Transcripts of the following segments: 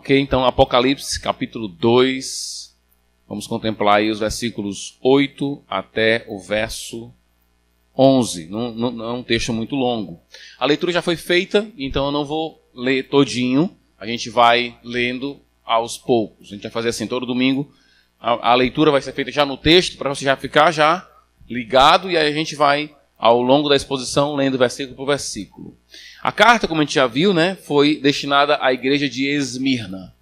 Ok, então Apocalipse capítulo 2, vamos contemplar aí os versículos 8 até o verso 11, não é um texto muito longo. A leitura já foi feita, então eu não vou ler todinho, a gente vai lendo aos poucos. A gente vai fazer assim, todo domingo a leitura vai ser feita já no texto, para você já ficar já ligado, e aí a gente vai, ao longo da exposição, lendo versículo por versículo. A carta, como a gente já viu, né, foi destinada à igreja de Esmirna.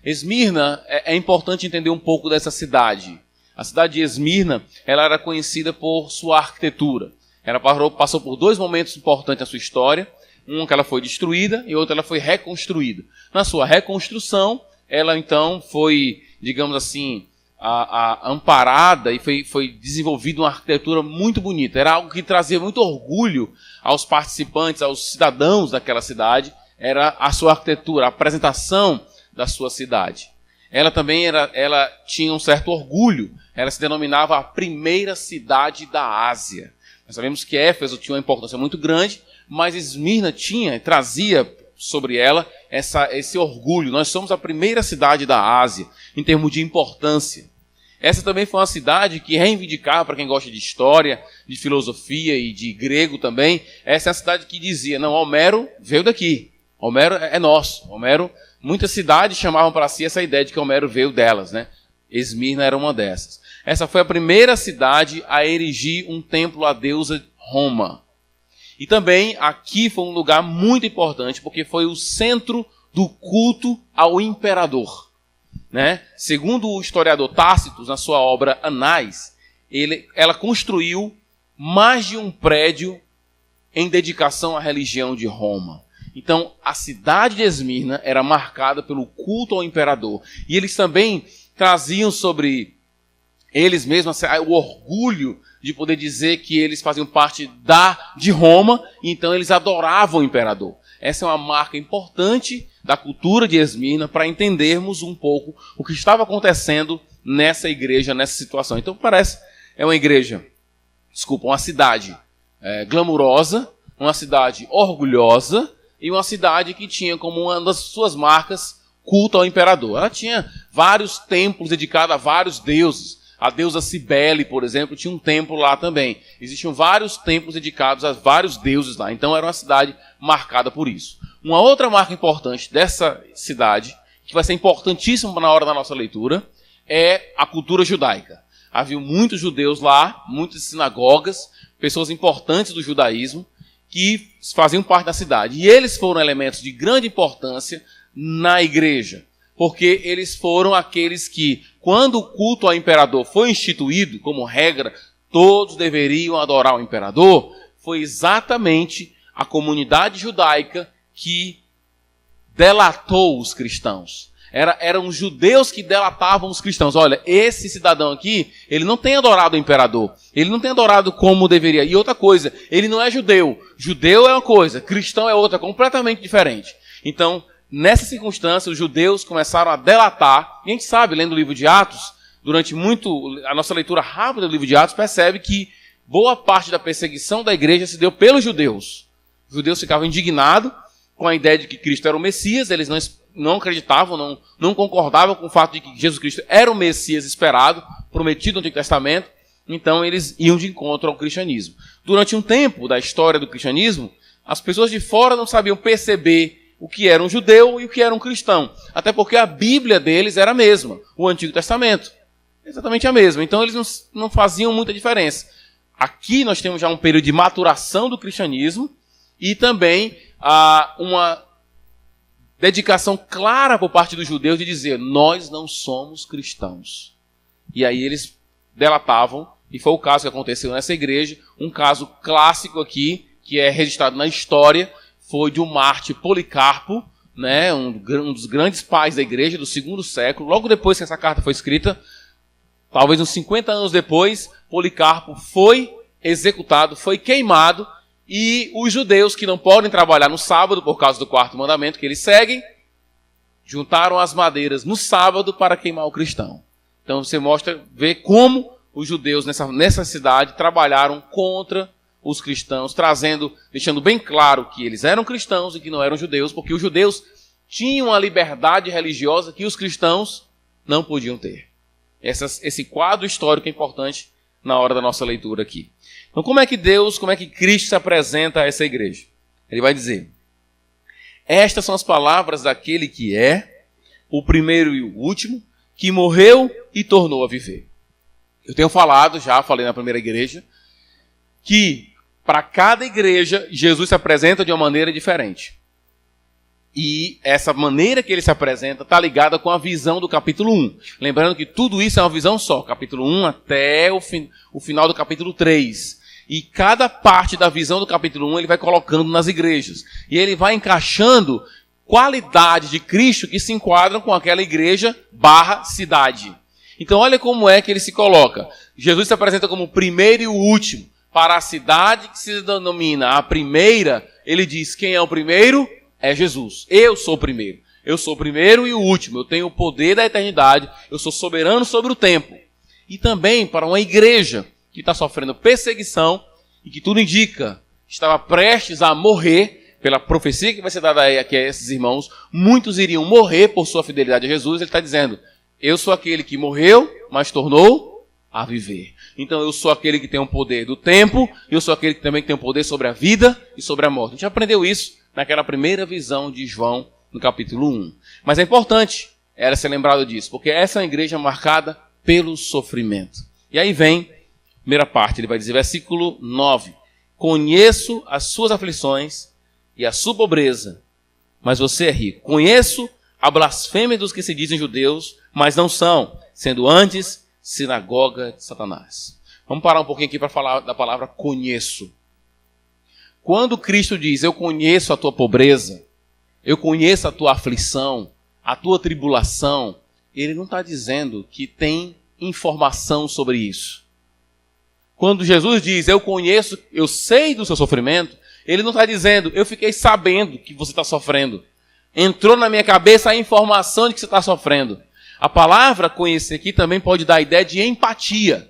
Esmirna, é importante entender um pouco dessa cidade. A cidade de Esmirna, ela era conhecida por sua arquitetura. Ela passou por dois momentos importantes na sua história. Um que ela foi destruída e outro ela foi reconstruída. Na sua reconstrução, ela então foi, digamos assim, amparada e foi desenvolvida uma arquitetura muito bonita. Era algo que trazia muito orgulho aos participantes, aos cidadãos daquela cidade. Era a sua arquitetura, a apresentação da sua cidade. Ela também ela tinha um certo orgulho. Ela se denominava a primeira cidade da Ásia. Nós sabemos que Éfeso tinha uma importância muito grande, mas Esmirna trazia sobre ela esse orgulho. Nós somos a primeira cidade da Ásia, em termos de importância. Essa também foi uma cidade que reivindicava, para quem gosta de história, de filosofia e de grego também, essa é a cidade que dizia, não, Homero veio daqui, Homero é nosso. Muitas cidades chamavam para si essa ideia de que Homero veio delas, né? Esmirna era uma dessas. Essa foi a primeira cidade a erigir um templo à deusa Roma. E também aqui foi um lugar muito importante, porque foi o centro do culto ao imperador. Né? Segundo o historiador Tácito, na sua obra Anais, ela construiu mais de um prédio em dedicação à religião de Roma. Então, a cidade de Esmirna era marcada pelo culto ao imperador. E eles também traziam sobre eles mesmos o orgulho de poder dizer que eles faziam parte de Roma, e então eles adoravam o imperador. Essa é uma marca importante da cultura de Esmirna para entendermos um pouco o que estava acontecendo nessa igreja, nessa situação. Então uma cidade glamurosa, uma cidade orgulhosa e uma cidade que tinha como uma das suas marcas culto ao imperador. Ela tinha vários templos dedicados a vários deuses. A deusa Cibele, por exemplo, tinha um templo lá também. Existiam vários templos dedicados a vários deuses lá. Então era uma cidade marcada por isso. Uma outra marca importante dessa cidade, que vai ser importantíssima na hora da nossa leitura, é a cultura judaica. Havia muitos judeus lá, muitas sinagogas, pessoas importantes do judaísmo, que faziam parte da cidade. E eles foram elementos de grande importância na igreja, porque eles foram aqueles que, quando o culto ao imperador foi instituído, como regra, todos deveriam adorar o imperador, foi exatamente a comunidade judaica que delatou os cristãos. Eram os judeus que delatavam os cristãos. Olha, esse cidadão aqui, ele não tem adorado o imperador. Ele não tem adorado como deveria. E outra coisa, ele não é judeu. Judeu é uma coisa, cristão é outra, completamente diferente. Então, nessa circunstância, os judeus começaram a delatar. E a gente sabe, lendo o livro de Atos, durante a nossa leitura rápida do livro de Atos, percebe que boa parte da perseguição da igreja se deu pelos judeus. Os judeus ficavam indignados com a ideia de que Cristo era o Messias, eles não acreditavam, não concordavam com o fato de que Jesus Cristo era o Messias esperado, prometido no Antigo Testamento, então eles iam de encontro ao cristianismo. Durante um tempo da história do cristianismo, as pessoas de fora não sabiam perceber o que era um judeu e o que era um cristão, até porque a Bíblia deles era a mesma, o Antigo Testamento, exatamente a mesma, então eles não faziam muita diferença. Aqui nós temos já um período de maturação do cristianismo e também uma dedicação clara por parte dos judeus de dizer, nós não somos cristãos. E aí eles delatavam, e foi o caso que aconteceu nessa igreja, um caso clássico aqui, que é registrado na história, foi de um mártir Policarpo, né, um dos grandes pais da igreja do 2º século. Logo depois que essa carta foi escrita, talvez uns 50 anos depois, Policarpo foi executado, foi queimado, e os judeus que não podem trabalhar no sábado, por causa do 4º mandamento que eles seguem, juntaram as madeiras no sábado para queimar o cristão. Então você vê como os judeus nessa cidade trabalharam contra os cristãos, deixando bem claro que eles eram cristãos e que não eram judeus, porque os judeus tinham uma liberdade religiosa que os cristãos não podiam ter. Esse quadro histórico é importante na hora da nossa leitura aqui. Então, como é que Cristo se apresenta a essa igreja? Ele vai dizer: estas são as palavras daquele que é o primeiro e o último, que morreu e tornou a viver. Eu tenho falei na primeira igreja, que para cada igreja, Jesus se apresenta de uma maneira diferente. E essa maneira que ele se apresenta está ligada com a visão do capítulo 1. Lembrando que tudo isso é uma visão só, capítulo 1 até o final do capítulo 3. E cada parte da visão do capítulo 1 ele vai colocando nas igrejas. E ele vai encaixando qualidades de Cristo que se enquadram com aquela igreja / cidade. Então olha como é que ele se coloca. Jesus se apresenta como o primeiro e o último. Para a cidade que se denomina a primeira, ele diz: quem é o primeiro? É Jesus. Eu sou o primeiro. Eu sou o primeiro e o último. Eu tenho o poder da eternidade. Eu sou soberano sobre o tempo. E também para uma igreja que está sofrendo perseguição e que tudo indica estava prestes a morrer, pela profecia que vai ser dada aqui a esses irmãos, muitos iriam morrer por sua fidelidade a Jesus. Ele está dizendo: eu sou aquele que morreu, mas tornou a viver. Então eu sou aquele que tem o poder do tempo, eu sou aquele que também tem o poder sobre a vida e sobre a morte. A gente aprendeu isso naquela primeira visão de João, no capítulo 1. Mas é importante era ser lembrado disso, porque essa é uma igreja marcada pelo sofrimento. E aí vem a primeira parte, ele vai dizer, versículo 9: conheço as suas aflições e a sua pobreza, mas você é rico. Conheço a blasfêmia dos que se dizem judeus, mas não são, sendo antes sinagoga de Satanás. Vamos parar um pouquinho aqui para falar da palavra conheço. Quando Cristo diz: eu conheço a tua pobreza, eu conheço a tua aflição, a tua tribulação, ele não está dizendo que tem informação sobre isso. Quando Jesus diz: eu conheço, eu sei do seu sofrimento, ele não está dizendo: eu fiquei sabendo que você está sofrendo. Entrou na minha cabeça a informação de que você está sofrendo. A palavra conhecer aqui também pode dar a ideia de empatia.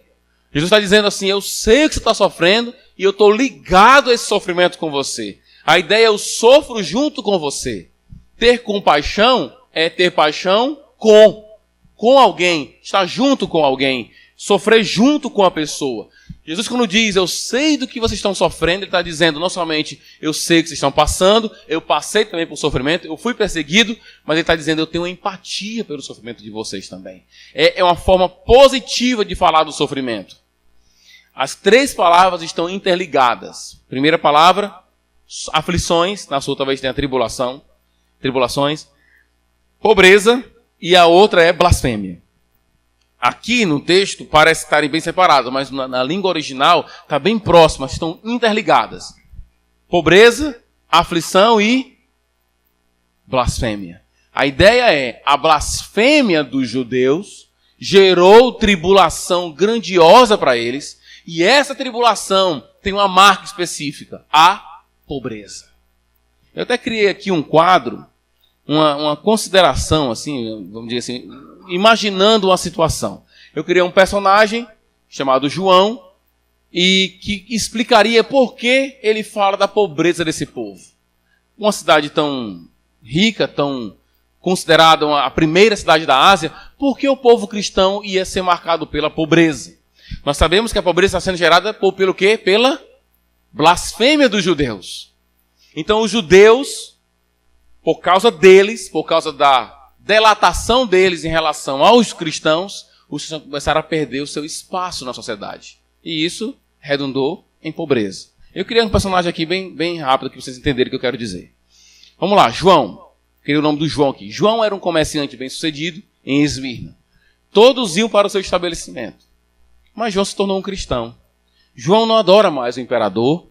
Jesus está dizendo assim: eu sei o que você está sofrendo e eu estou ligado a esse sofrimento com você. A ideia é: eu sofro junto com você. Ter compaixão é ter paixão com alguém, estar junto com alguém, sofrer junto com a pessoa. Jesus, quando diz: eu sei do que vocês estão sofrendo, ele está dizendo não somente eu sei o que vocês estão passando, eu passei também por sofrimento, eu fui perseguido, mas ele está dizendo: eu tenho empatia pelo sofrimento de vocês também. É uma forma positiva de falar do sofrimento. As três palavras estão interligadas. Primeira palavra, aflições, na sua talvez tenha tribulações, pobreza, e a outra é blasfêmia. Aqui no texto parece estarem bem separadas, mas na língua original está bem próximas, estão interligadas. Pobreza, aflição e blasfêmia. A ideia é: a blasfêmia dos judeus gerou tribulação grandiosa para eles, e essa tribulação tem uma marca específica: a pobreza. Eu até criei aqui um quadro, uma consideração, assim, vamos dizer assim, imaginando uma situação. Eu criei um personagem chamado João e que explicaria por que ele fala da pobreza desse povo. Uma cidade tão rica, tão considerada a primeira cidade da Ásia, por que o povo cristão ia ser marcado pela pobreza? Nós sabemos que a pobreza está sendo gerada pelo quê? Pela blasfêmia dos judeus. Então os judeus, por causa deles, por causa da delatação deles em relação aos cristãos, os cristãos começaram a perder o seu espaço na sociedade. E isso redundou em pobreza. Eu criei um personagem aqui bem rápido, para vocês entenderem o que eu quero dizer. Vamos lá, João. Criei o nome do João aqui. João era um comerciante bem-sucedido em Esmirna. Todos iam para o seu estabelecimento. Mas João se tornou um cristão. João não adora mais o imperador.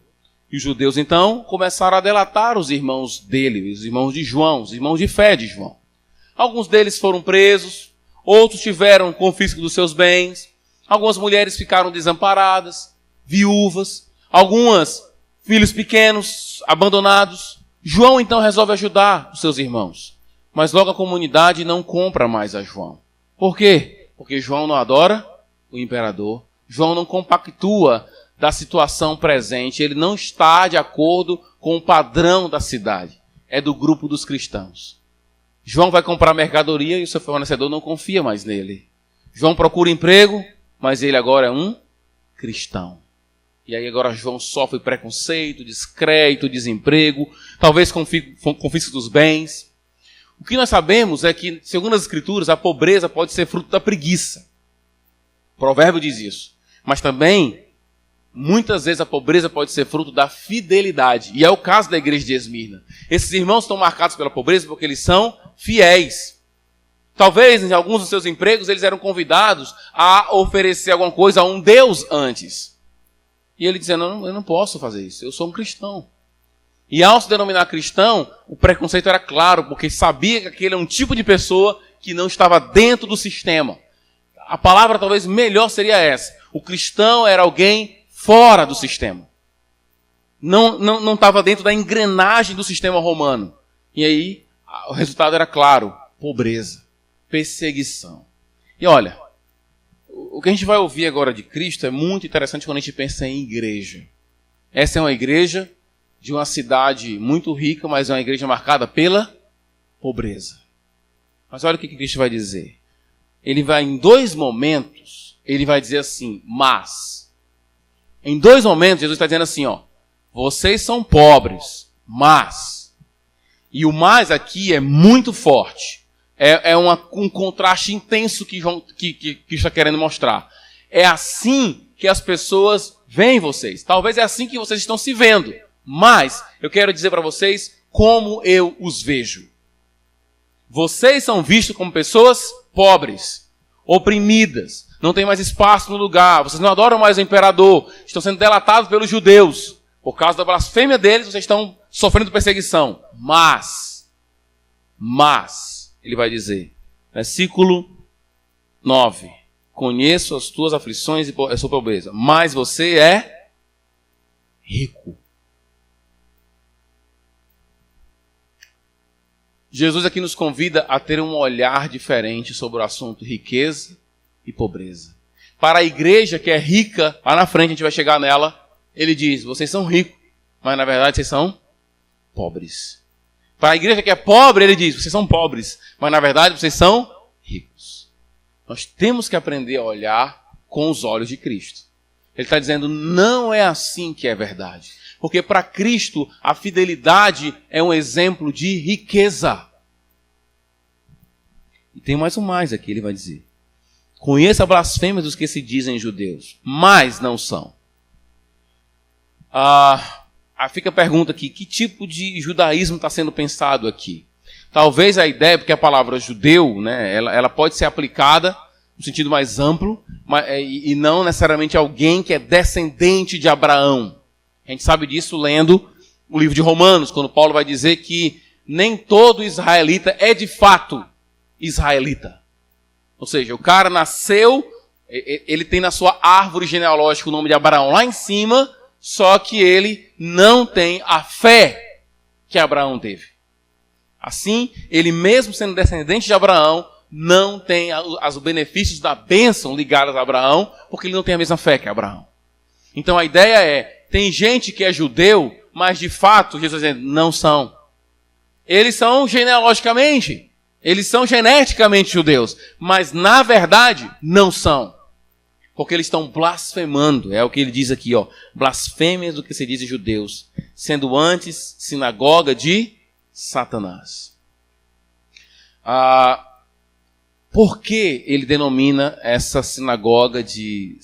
E os judeus, então, começaram a delatar os irmãos dele, os irmãos de João, os irmãos de fé de João. Alguns deles foram presos, outros tiveram confisco dos seus bens, algumas mulheres ficaram desamparadas, viúvas, algumas filhos pequenos, abandonados. João, então, resolve ajudar os seus irmãos. Mas logo a comunidade não compra mais a João. Por quê? Porque João não adora o imperador. João não compactua da situação presente. Ele não está de acordo com o padrão da cidade. É do grupo dos cristãos. João vai comprar mercadoria e o seu fornecedor não confia mais nele. João procura emprego, mas ele agora é um cristão. E aí agora João sofre preconceito, descrédito, desemprego, talvez confisco dos bens. O que nós sabemos é que, segundo as Escrituras, a pobreza pode ser fruto da preguiça. O provérbio diz isso. Mas também, muitas vezes a pobreza pode ser fruto da fidelidade. E é o caso da igreja de Esmirna. Esses irmãos estão marcados pela pobreza porque eles são fiéis. Talvez em alguns dos seus empregos eles eram convidados a oferecer alguma coisa a um Deus antes. E ele dizendo, eu não posso fazer isso, eu sou um cristão. E ao se denominar cristão, o preconceito era claro, porque sabia que aquele é um tipo de pessoa que não estava dentro do sistema. A palavra talvez melhor seria essa. O cristão era alguém fora do sistema. Não estava dentro da engrenagem do sistema romano. E aí, o resultado era claro, pobreza, perseguição. E olha, o que a gente vai ouvir agora de Cristo é muito interessante quando a gente pensa em igreja. Essa é uma igreja de uma cidade muito rica, mas é uma igreja marcada pela pobreza. Mas olha o que Cristo vai dizer. Ele vai, em 2 momentos, ele vai dizer assim, mas. Em 2 momentos, Jesus está dizendo assim, ó, vocês são pobres, mas. E o mais aqui é muito forte. É um contraste intenso que está querendo mostrar. É assim que as pessoas veem vocês. Talvez é assim que vocês estão se vendo. Mas eu quero dizer para vocês como eu os vejo. Vocês são vistos como pessoas pobres, oprimidas, não tem mais espaço no lugar, vocês não adoram mais o imperador, estão sendo delatados pelos judeus. Por causa da blasfêmia deles, vocês estão sofrendo perseguição. Mas, ele vai dizer, versículo 9, conheço as tuas aflições e a sua pobreza, mas você é rico. Jesus aqui nos convida a ter um olhar diferente sobre o assunto riqueza e pobreza. Para a igreja que é rica, lá na frente a gente vai chegar nela, ele diz, vocês são ricos, mas na verdade vocês são pobres. Para a igreja que é pobre, ele diz, vocês são pobres, mas na verdade vocês são ricos. Nós temos que aprender a olhar com os olhos de Cristo. Ele está dizendo, não é assim que é verdade. Porque para Cristo, a fidelidade é um exemplo de riqueza. E tem mais aqui, ele vai dizer. Conheça a blasfêmia dos que se dizem judeus, mas não são. Fica a pergunta aqui, que tipo de judaísmo está sendo pensado aqui? Talvez a ideia, porque a palavra judeu, né, ela pode ser aplicada no sentido mais amplo, e não necessariamente alguém que é descendente de Abraão. A gente sabe disso lendo o livro de Romanos, quando Paulo vai dizer que nem todo israelita é de fato israelita. Ou seja, o cara nasceu, ele tem na sua árvore genealógica o nome de Abraão lá em cima, só que ele não tem a fé que Abraão teve. Assim, ele mesmo sendo descendente de Abraão, não tem os benefícios da bênção ligados a Abraão, porque ele não tem a mesma fé que Abraão. Então a ideia é, tem gente que é judeu, mas de fato, Jesus está dizendo, não são. Eles são genealogicamente, eles são geneticamente judeus, mas na verdade não são. Porque eles estão blasfemando, é o que ele diz aqui, ó, blasfêmias do que se diz judeus, sendo antes sinagoga de Satanás. Por que ele denomina essa sinagoga de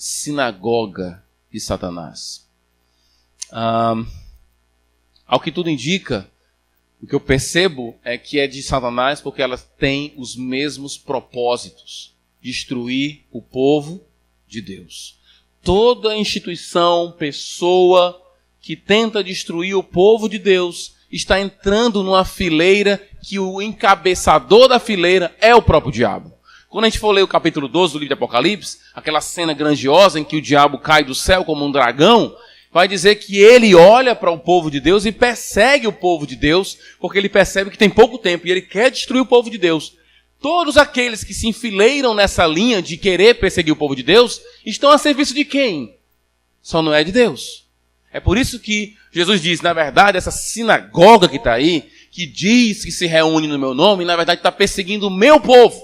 Satanás? Ao que tudo indica, o que eu percebo é que é de Satanás porque ela tem os mesmos propósitos, destruir o povo de Deus. Toda instituição, pessoa que tenta destruir o povo de Deus está entrando numa fileira que o encabeçador da fileira é o próprio diabo. Quando a gente for ler o capítulo 12 do livro de Apocalipse, aquela cena grandiosa em que o diabo cai do céu como um dragão, vai dizer que ele olha para o povo de Deus e persegue o povo de Deus, porque ele percebe que tem pouco tempo e ele quer destruir o povo de Deus. Todos aqueles que se enfileiram nessa linha de querer perseguir o povo de Deus, estão a serviço de quem? Só não é de Deus. É por isso que Jesus diz, na verdade, essa sinagoga que está aí, que diz que se reúne no meu nome, na verdade está perseguindo o meu povo,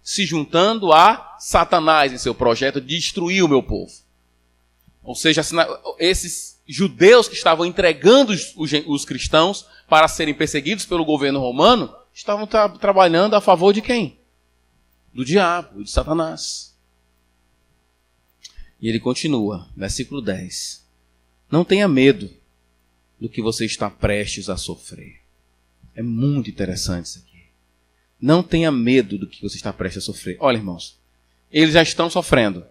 se juntando a Satanás em seu projeto de destruir o meu povo. Ou seja, esses judeus que estavam entregando os cristãos para serem perseguidos pelo governo romano, estavam trabalhando a favor de quem? Do diabo, de Satanás. E ele continua, versículo 10. Não tenha medo do que você está prestes a sofrer. É muito interessante isso aqui. Não tenha medo do que você está prestes a sofrer. Olha, irmãos, eles já estão sofrendo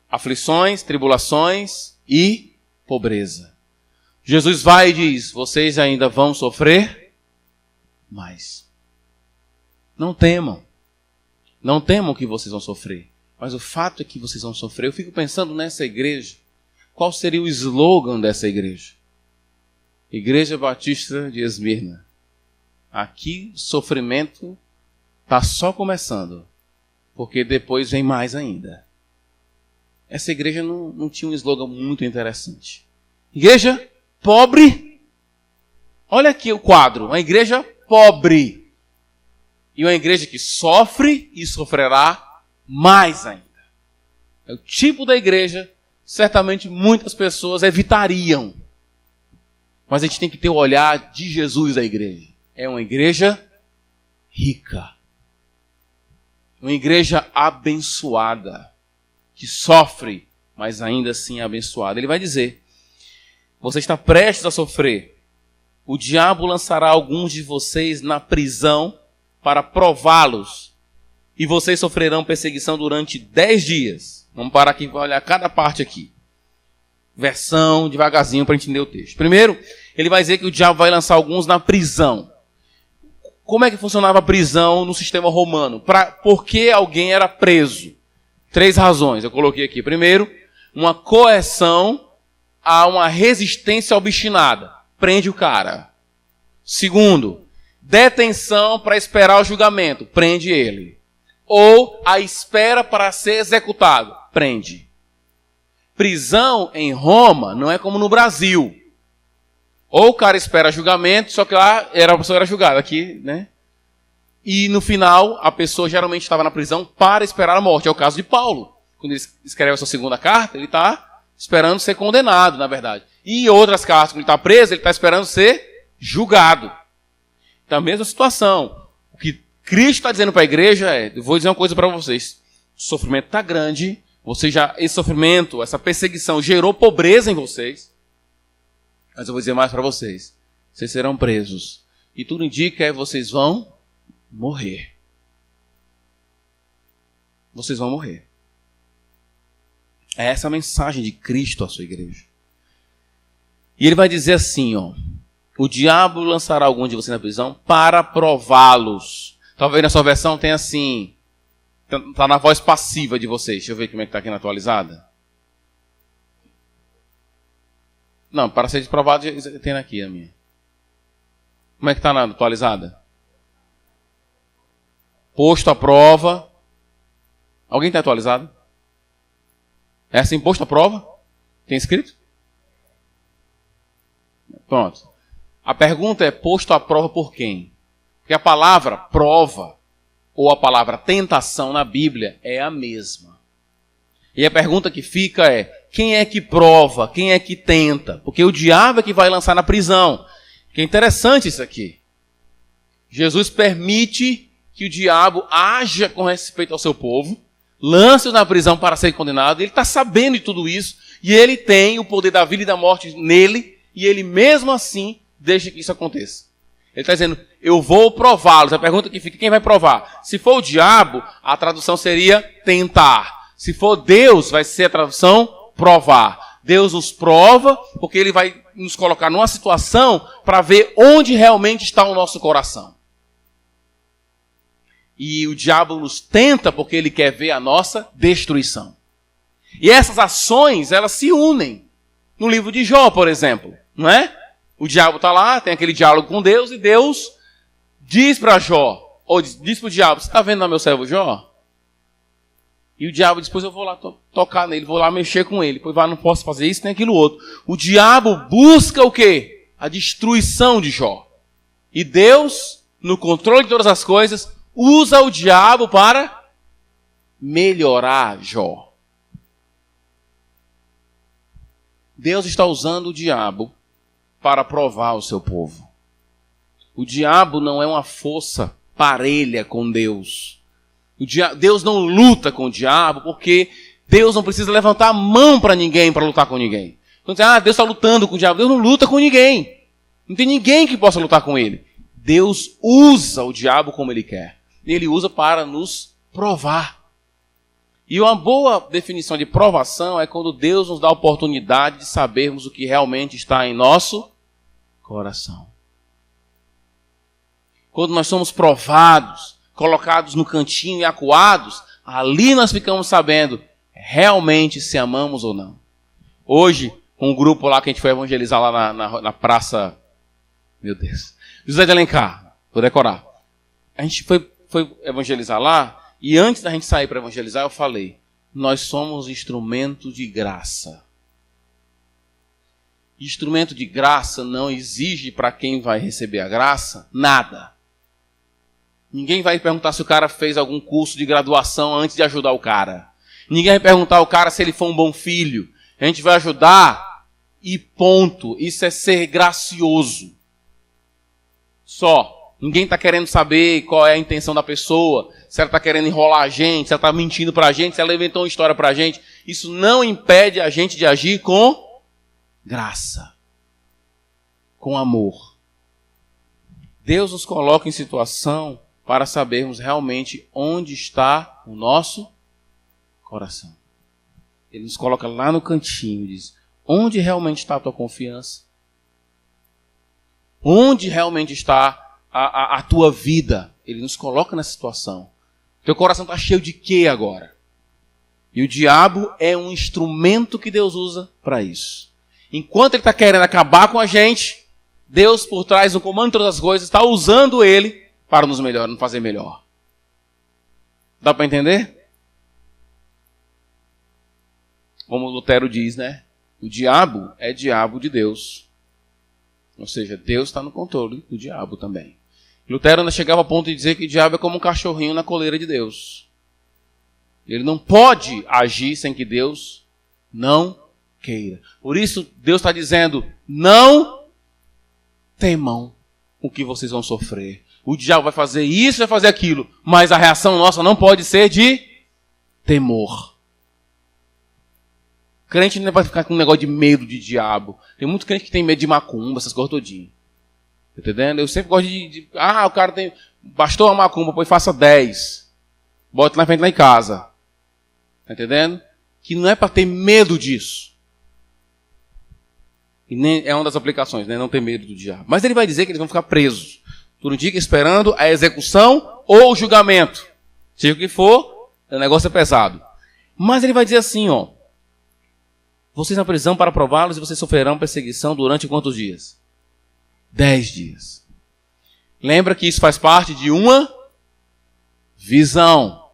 aflições, tribulações e pobreza. Jesus vai e diz, vocês ainda vão sofrer mais. Não temam. Não temam que vocês vão sofrer. Mas o fato é que vocês vão sofrer. Eu fico pensando nessa igreja. Qual seria o slogan dessa igreja? Igreja Batista de Esmirna. Aqui o sofrimento está só começando. Porque depois vem mais ainda. Essa igreja não tinha um slogan muito interessante. Igreja pobre. Olha aqui o quadro. Uma igreja pobre. E uma igreja que sofre e sofrerá mais ainda. É o tipo da igreja, certamente muitas pessoas evitariam. Mas a gente tem que ter o olhar de Jesus da igreja. É uma igreja rica. Uma igreja abençoada. Que sofre, mas ainda assim é abençoada. Ele vai dizer, você está prestes a sofrer. O diabo lançará alguns de vocês na prisão para prová-los. E vocês sofrerão perseguição durante 10 dias. Vamos parar aqui e olhar cada parte aqui. Versão, devagarzinho para entender o texto. Primeiro, ele vai dizer que o diabo vai lançar alguns na prisão. Como é que funcionava a prisão no sistema romano? Por que alguém era preso? 3 razões, eu coloquei aqui. Primeiro, uma coerção a uma resistência obstinada. Prende o cara. Segundo, detenção para esperar o julgamento. Prende ele. Ou a espera para ser executado. Prende. Prisão em Roma não é como no Brasil. Ou o cara espera julgamento, só que lá a pessoa era julgada. Aqui, né? E no final, a pessoa geralmente estava na prisão para esperar a morte. É o caso de Paulo. Quando ele escreve a sua segunda carta, ele está esperando ser condenado, na verdade. E em outras cartas, quando ele está preso, ele está esperando ser julgado. Então, a mesma situação. O que Cristo está dizendo para a igreja é, eu vou dizer uma coisa para vocês. O sofrimento está grande. Esse sofrimento, essa perseguição gerou pobreza em vocês. Mas eu vou dizer mais para vocês. Vocês serão presos. E tudo indica que vocês vão morrer. Vocês vão morrer. É essa a mensagem de Cristo à sua igreja. E ele vai dizer assim, ó. O diabo lançará algum de vocês na prisão para prová-los. Talvez na sua versão tenha assim. Está na voz passiva de vocês. Deixa eu ver como é que está aqui na atualizada. Não, para ser provado tem aqui a minha. Como é que está na atualizada? Posto à prova. Alguém está atualizado? É assim, posto à prova? Tem escrito? Pronto. A pergunta é, posto à prova por quem? Porque a palavra prova, ou a palavra tentação na Bíblia, é a mesma. E a pergunta que fica é, quem é que prova? Quem é que tenta? Porque o diabo é que vai lançar na prisão. Que é interessante isso aqui. Jesus permite que o diabo haja com respeito ao seu povo, lance-o na prisão para ser condenado. Ele está sabendo de tudo isso, e ele tem o poder da vida e da morte nele, e ele mesmo assim deixa que isso aconteça. Ele está dizendo, eu vou prová-los. A pergunta que fica, quem vai provar? Se for o diabo, a tradução seria tentar. Se for Deus, vai ser a tradução provar. Deus nos prova, porque ele vai nos colocar numa situação para ver onde realmente está o nosso coração. E o diabo nos tenta porque ele quer ver a nossa destruição. E essas ações, elas se unem. No livro de Jó, por exemplo, não é? O diabo está lá, tem aquele diálogo com Deus, e Deus diz para Jó, ou diz para o diabo, você está vendo lá meu servo Jó? E o diabo diz, depois eu vou lá tocar nele, vou lá mexer com ele, pois não posso fazer isso nem aquilo outro. O diabo busca o quê? A destruição de Jó. E Deus, no controle de todas as coisas, usa o diabo para melhorar Jó. Deus está usando o diabo para provar o seu povo. O diabo não é uma força parelha com Deus. Deus não luta com o diabo porque Deus não precisa levantar a mão para ninguém para lutar com ninguém. Então, Deus está lutando com o diabo. Deus não luta com ninguém. Não tem ninguém que possa lutar com ele. Deus usa o diabo como ele quer. Ele usa para nos provar. E uma boa definição de provação é quando Deus nos dá a oportunidade de sabermos o que realmente está em nosso coração. Quando nós somos provados, colocados no cantinho e acuados, ali nós ficamos sabendo realmente se amamos ou não. Hoje, com um grupo lá que a gente foi evangelizar lá na praça, meu Deus, José de Alencar, vou decorar. A gente foi evangelizar lá, e antes da gente sair para evangelizar, eu falei, nós somos instrumento de graça. Instrumento de graça não exige para quem vai receber a graça nada. Ninguém vai perguntar se o cara fez algum curso de graduação antes de ajudar o cara. Ninguém vai perguntar ao cara se ele foi um bom filho. A gente vai ajudar e ponto. Isso é ser gracioso. Só. Ninguém está querendo saber qual é a intenção da pessoa. Se ela está querendo enrolar a gente, se ela está mentindo para a gente, se ela inventou uma história para a gente. Isso não impede a gente de agir com graça. Com amor. Deus nos coloca em situação para sabermos realmente onde está o nosso coração. Ele nos coloca lá no cantinho e diz, onde realmente está a tua confiança? Onde realmente está a tua vida? Ele nos coloca nessa situação. Teu coração está cheio de quê agora? E o diabo é um instrumento que Deus usa para isso. Enquanto ele está querendo acabar com a gente, Deus por trás do comando de todas as coisas está usando ele para nos fazer melhor. Dá para entender? Como Lutero diz, né? O diabo é diabo de Deus. Ou seja, Deus está no controle do diabo também. Lutero ainda chegava ao ponto de dizer que o diabo é como um cachorrinho na coleira de Deus. Ele não pode agir sem que Deus não queira. Por isso, Deus está dizendo, não temam o que vocês vão sofrer. O diabo vai fazer isso, vai fazer aquilo. Mas a reação nossa não pode ser de temor. Crente não vai ficar com um negócio de medo de diabo. Tem muito crente que tem medo de macumba, essas coisas todinhas. Tá entendendo? Eu sempre gosto o cara tem... Bastou a macumba, pois faça 10. Bota na frente lá em casa. Tá entendendo? Que não é para ter medo disso. E nem é uma das aplicações, né? Não ter medo do diabo. Mas ele vai dizer que eles vão ficar presos. Por um dia esperando a execução ou o julgamento. Seja o que for, o negócio é pesado. Mas ele vai dizer assim, ó. Vocês na prisão para prová-los e vocês sofrerão perseguição durante quantos dias? 10 dias. Lembra que isso faz parte de uma visão.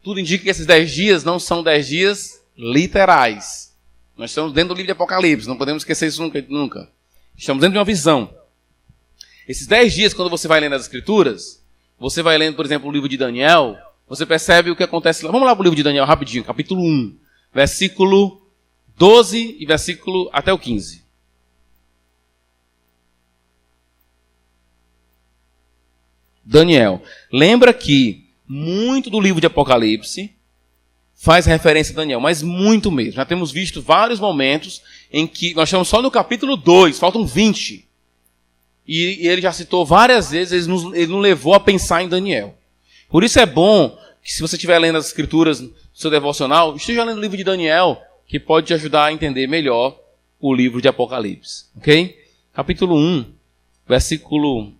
Tudo indica que esses 10 dias não são 10 dias literais. Nós estamos dentro do livro de Apocalipse, não podemos esquecer isso nunca. Estamos dentro de uma visão. Esses 10 dias, quando você vai lendo as Escrituras, você vai lendo, por exemplo, o livro de Daniel, você percebe o que acontece lá. Vamos lá para o livro de Daniel rapidinho, capítulo 1, versículo 12 e versículo até o 15. Daniel. Lembra que muito do livro de Apocalipse faz referência a Daniel, mas muito mesmo. Já temos visto vários momentos em que nós estamos só no capítulo 2, faltam 20. E ele já citou várias vezes, ele nos levou a pensar em Daniel. Por isso é bom que se você estiver lendo as Escrituras no seu devocional, esteja lendo o livro de Daniel, que pode te ajudar a entender melhor o livro de Apocalipse. Ok? Capítulo 1, versículo...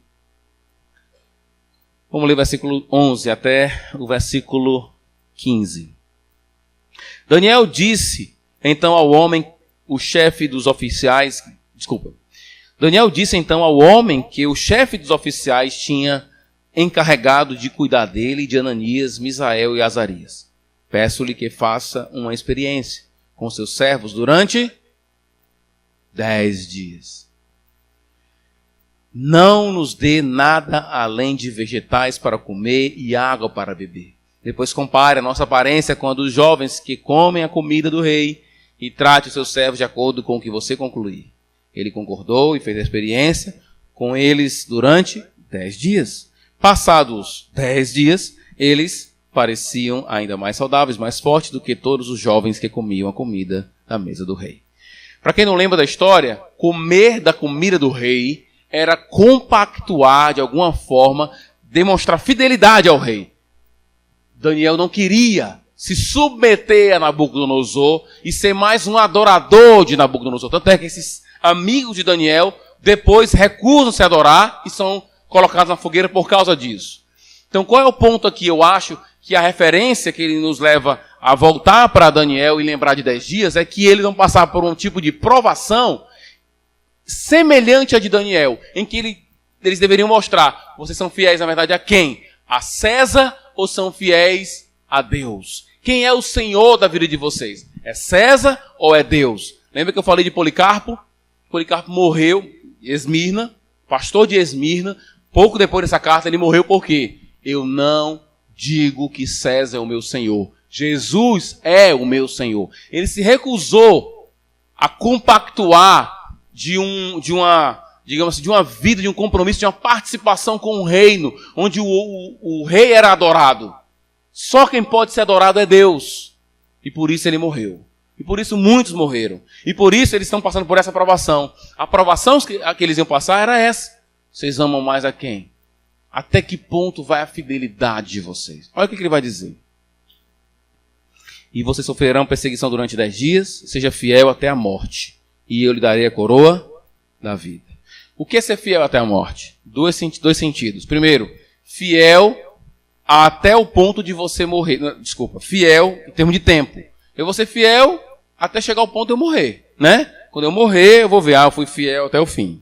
Vamos ler o versículo 11 até o versículo 15. Daniel disse então ao homem, o chefe dos oficiais... Daniel disse então ao homem que o chefe dos oficiais tinha encarregado de cuidar dele, de Ananias, Misael e Azarias. Peço-lhe que faça uma experiência com seus servos durante 10 dias. não nos dê nada além de vegetais para comer e água para beber. Depois compare a nossa aparência com a dos jovens que comem a comida do rei e trate os seus servos de acordo com o que você concluir. Ele concordou e fez a experiência com eles durante 10 dias. Passados 10 dias, eles pareciam ainda mais saudáveis, mais fortes do que todos os jovens que comiam a comida da mesa do rei. Para quem não lembra da história, comer da comida do rei era compactuar, de alguma forma, demonstrar fidelidade ao rei. Daniel não queria se submeter a Nabucodonosor e ser mais um adorador de Nabucodonosor. Tanto é que esses amigos de Daniel depois recusam se adorar e são colocados na fogueira por causa disso. Então, qual é o ponto aqui? Eu acho que a referência que ele nos leva a voltar para Daniel e lembrar de 10 dias é que eles vão passar por um tipo de provação semelhante à de Daniel, em que eles deveriam mostrar: vocês são fiéis, na verdade, a quem? A César ou são fiéis a Deus? Quem é o Senhor da vida de vocês? É César ou é Deus? Lembra que eu falei de Policarpo? Policarpo morreu em Esmirna, pastor de Esmirna. Pouco depois dessa carta ele morreu por quê? Eu não digo que César é o meu Senhor. Jesus é o meu Senhor. Ele se recusou a compactuar de uma vida, de um compromisso, de uma participação com o reino, onde o rei era adorado. Só quem pode ser adorado é Deus. E por isso ele morreu. E por isso muitos morreram. E por isso eles estão passando por essa provação. A provação que eles iam passar era essa. Vocês amam mais a quem? Até que ponto vai a fidelidade de vocês? Olha o que ele vai dizer. E vocês sofrerão perseguição durante 10 dias, seja fiel até a morte, e eu lhe darei a coroa da vida. O que é ser fiel até a morte? Dois sentidos. Primeiro, fiel até o ponto de você morrer. Fiel em termos de tempo. Eu vou ser fiel até chegar ao ponto de eu morrer, né? Quando eu morrer, eu vou ver, eu fui fiel até o fim.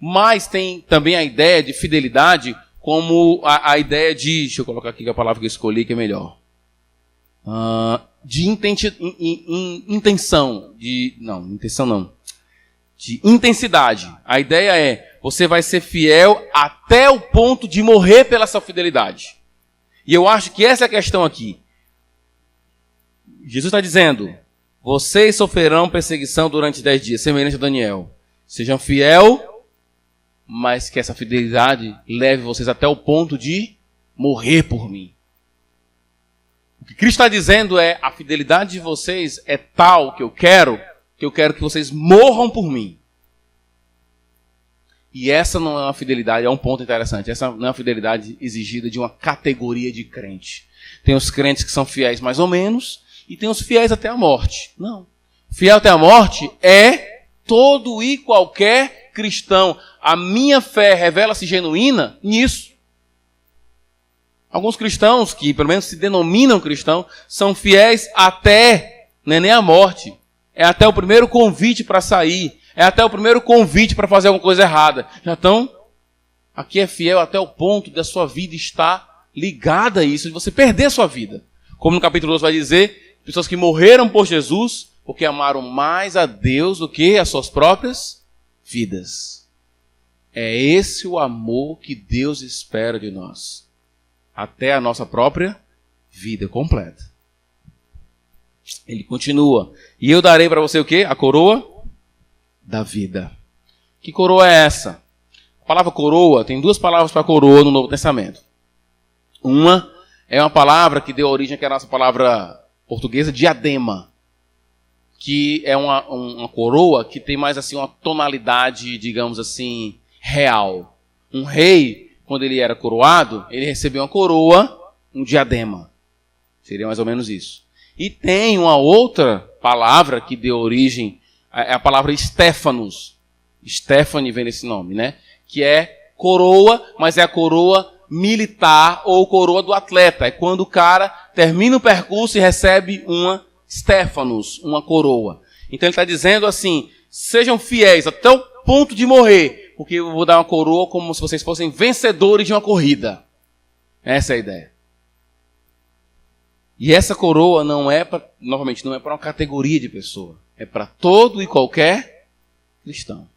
Mas tem também a ideia de fidelidade como a ideia de... Deixa eu colocar aqui a palavra que eu escolhi, que é melhor. De intenção. De intensidade. A ideia é, você vai ser fiel até o ponto de morrer pela sua fidelidade. E eu acho que essa é a questão aqui. Jesus está dizendo, vocês sofrerão perseguição durante 10 dias, semelhante a Daniel. Sejam fiel, mas que essa fidelidade leve vocês até o ponto de morrer por mim. O que Cristo está dizendo é, a fidelidade de vocês é tal que eu quero que vocês morram por mim. E essa não é uma fidelidade, é um ponto interessante, essa não é uma fidelidade exigida de uma categoria de crente. Tem os crentes que são fiéis mais ou menos, e tem os fiéis até a morte. Não. Fiel até a morte é todo e qualquer cristão. A minha fé revela-se genuína nisso. Alguns cristãos, que pelo menos se denominam cristãos, são fiéis até, não é nem a morte. É até o primeiro convite para sair. É até o primeiro convite para fazer alguma coisa errada. Já estão? Aqui é fiel até o ponto da sua vida estar ligada a isso, de você perder a sua vida. Como no capítulo 2 vai dizer, pessoas que morreram por Jesus, porque amaram mais a Deus do que as suas próprias vidas. É esse o amor que Deus espera de nós. Até a nossa própria vida completa. Ele continua. E eu darei para você o quê? A coroa da vida. Que coroa é essa? A palavra coroa, tem 2 palavras para coroa no Novo Testamento. Uma é uma palavra que deu origem à nossa palavra portuguesa, diadema. Que é uma coroa que tem mais assim uma tonalidade, digamos assim, real. Um rei, quando ele era coroado, ele recebeu uma coroa, um diadema. Seria mais ou menos isso. E tem uma outra palavra que deu origem, é a palavra Stéphanos. Stephanie vem desse nome, né? Que é coroa, mas é a coroa militar ou coroa do atleta. É quando o cara termina o percurso e recebe uma Stéphanos, uma coroa. Então ele está dizendo assim, sejam fiéis até o ponto de morrer, porque eu vou dar uma coroa como se vocês fossem vencedores de uma corrida. Essa é a ideia. E essa coroa não é para uma categoria de pessoa. É para todo e qualquer cristão.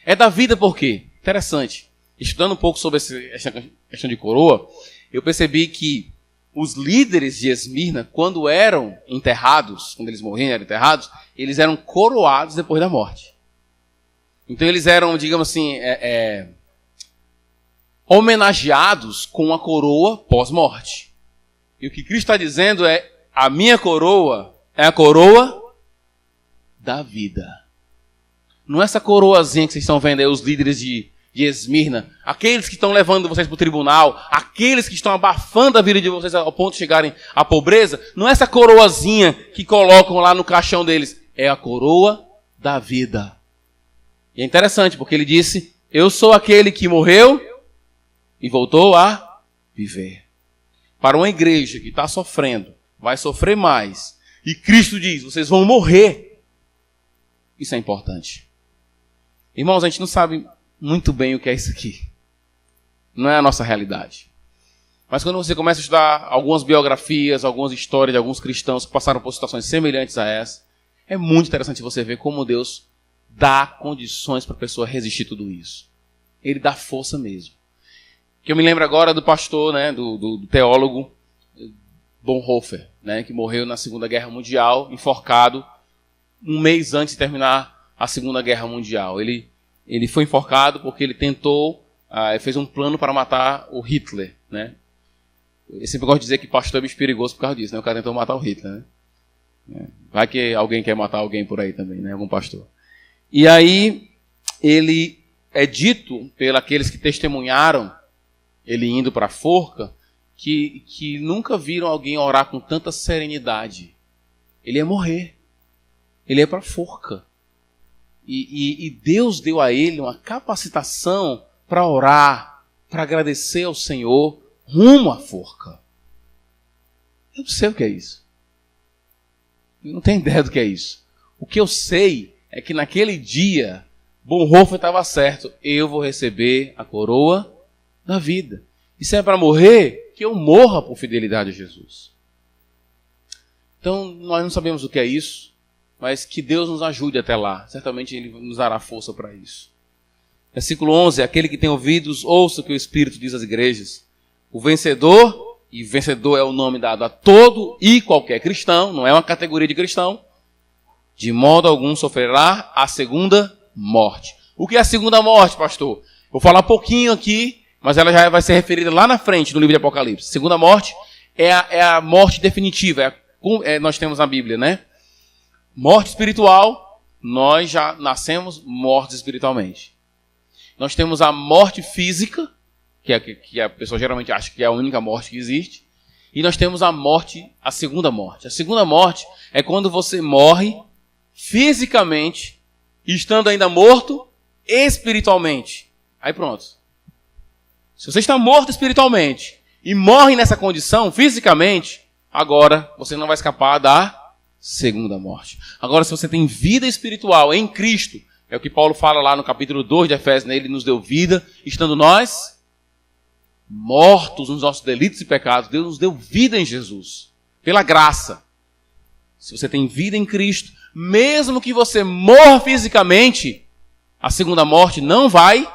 É da vida por quê? Interessante. estudando um pouco sobre essa questão de coroa, eu percebi que os líderes de Esmirna, quando eram enterrados, quando eles morriam, eram enterrados, eles eram coroados depois da morte. Então eles eram, digamos assim, homenageados com a coroa pós-morte. E o que Cristo está dizendo é, a minha coroa é a coroa da vida. Não é essa coroazinha que vocês estão vendo aí, os líderes de Esmirna, aqueles que estão levando vocês para o tribunal, aqueles que estão abafando a vida de vocês ao ponto de chegarem à pobreza, não é essa coroazinha que colocam lá no caixão deles, é a coroa da vida. E é interessante, porque ele disse, eu sou aquele que morreu e voltou a viver. Para uma igreja que está sofrendo, vai sofrer mais, e Cristo diz, vocês vão morrer, isso é importante. Irmãos, a gente não sabe muito bem o que é isso aqui. Não é a nossa realidade. Mas quando você começa a estudar algumas biografias, algumas histórias de alguns cristãos que passaram por situações semelhantes a essa, é muito interessante você ver como Deus dá condições para a pessoa resistir tudo isso. Ele dá força mesmo. Que eu me lembro agora do pastor, né, do teólogo Bonhoeffer, né, que morreu na Segunda Guerra Mundial, enforcado, um mês antes de terminar a Segunda Guerra Mundial. Ele foi enforcado porque ele tentou, fez um plano para matar o Hitler, né? Eu sempre gosto de dizer que pastor é bicho perigoso por causa disso, né? O cara tentou matar o Hitler, né? Vai que alguém quer matar alguém por aí também, né? Algum pastor. E aí, ele é dito pelos que testemunharam ele indo para a forca, que nunca viram alguém orar com tanta serenidade. Ele ia morrer. Ele ia para a forca. E Deus deu a ele uma capacitação para orar, para agradecer ao Senhor rumo à forca. Eu não sei o que é isso. Eu não tenho ideia do que é isso. O que eu sei é que naquele dia, Bonhoeffer estava certo. Eu vou receber a coroa da vida. E se é para morrer, que eu morra por fidelidade a Jesus. Então, nós não sabemos o que é isso. Mas que Deus nos ajude até lá. Certamente Ele nos dará força para isso. Versículo 11. Aquele que tem ouvidos, ouça o que o Espírito diz às igrejas. O vencedor, e vencedor é o nome dado a todo e qualquer cristão, não é uma categoria de cristão, de modo algum sofrerá a segunda morte. O que é a segunda morte, pastor? Vou falar pouquinho aqui, mas ela já vai ser referida lá na frente, no livro de Apocalipse. Segunda morte é a morte definitiva. Nós temos na Bíblia, né? Morte espiritual, nós já nascemos mortos espiritualmente. Nós temos a morte física, que a pessoa geralmente acha que é a única morte que existe. E nós temos a segunda morte. A segunda morte é quando você morre fisicamente, estando ainda morto espiritualmente. Aí pronto. Se você está morto espiritualmente e morre nessa condição fisicamente, agora você não vai escapar da segunda morte. Agora, se você tem vida espiritual em Cristo, é o que Paulo fala lá no capítulo 2 de Efésios, né? Ele nos deu vida, estando nós mortos nos nossos delitos e pecados. Deus nos deu vida em Jesus, pela graça. Se você tem vida em Cristo, mesmo que você morra fisicamente, a segunda morte não vai